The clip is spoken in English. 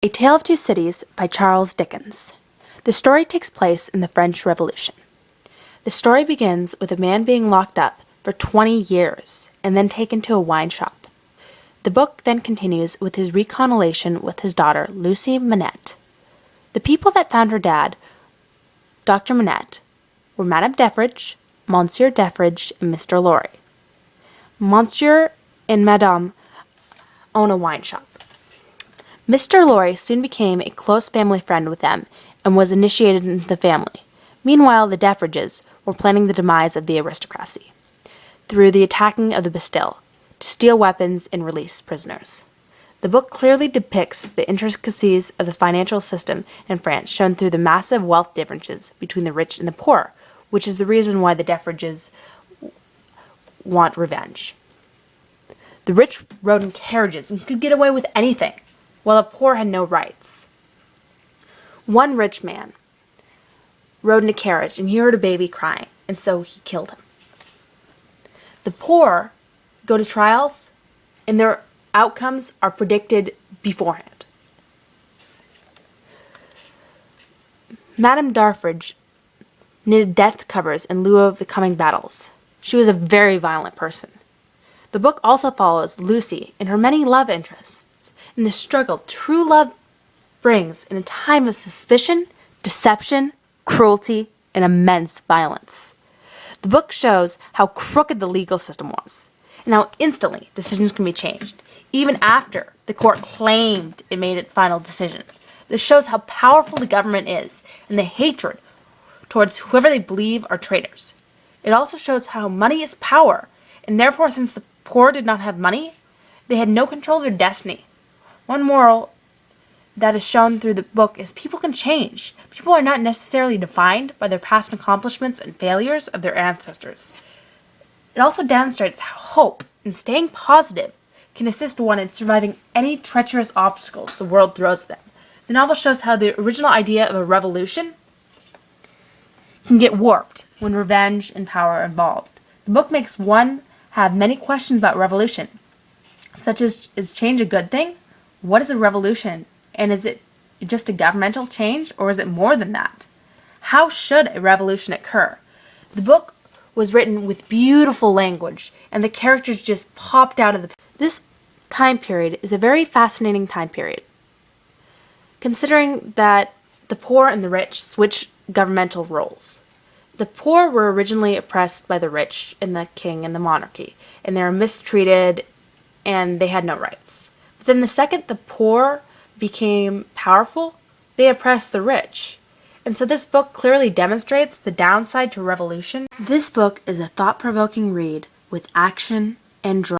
A Tale of Two Cities by Charles Dickens. The story takes place in the French Revolution. The story begins with a man being locked up for 20 years and then taken to a wine shop. The book then continues with his reconvalescence with his daughter, Lucy Manette. The people that found her dad, Dr. Manette, were Madame Defarge, Monsieur Defarge, and Mr. Lorry. Monsieur and Madame own a wine shop. Mr. Lorry soon became a close family friend with them and was initiated into the family. Meanwhile, the Defarges were planning the demise of the aristocracy through the attacking of the Bastille to steal weapons and release prisoners. The book clearly depicts the intricacies of the financial system in France, shown through the massive wealth differences between the rich and the poor, which is the reason why the Defarges want revenge. The rich rode in carriages and could get away with anything, while the poor had no rights. One rich man rode in a carriage and he heard a baby crying, and so he killed him. The poor go to trials and their outcomes are predicted beforehand. Madame Defarge knitted death covers in lieu of the coming battles. She was a very violent person. The book also follows Lucy and her many love interests in the struggle true love brings in a time of suspicion, deception, cruelty, and immense violence. The book shows how crooked the legal system was, and how instantly decisions can be changed, even after the court claimed it made its final decision. This shows how powerful the government is, and the hatred towards whoever they believe are traitors. It also shows how money is power, and therefore since the poor did not have money, they had no control of their destiny. One moral that is shown through the book is people can change. People are not necessarily defined by their past accomplishments and failures of their ancestors. It also demonstrates how hope and staying positive can assist one in surviving any treacherous obstacles the world throws at them. The novel shows how the original idea of a revolution can get warped when revenge and power are involved. The book makes one have many questions about revolution, such as, is change a good thing? What is a revolution? And is it just a governmental change, or is it more than that? How should a revolution occur? The book was written with beautiful language, and the characters just popped out of the... This time period is a very fascinating time period, considering that the poor and the rich switch governmental roles. The poor were originally oppressed by the rich and the king and the monarchy, and they were mistreated, and they had no rights. But then the second the poor became powerful, they oppressed the rich. And so this book clearly demonstrates the downside to revolution. This book is a thought-provoking read with action and drama.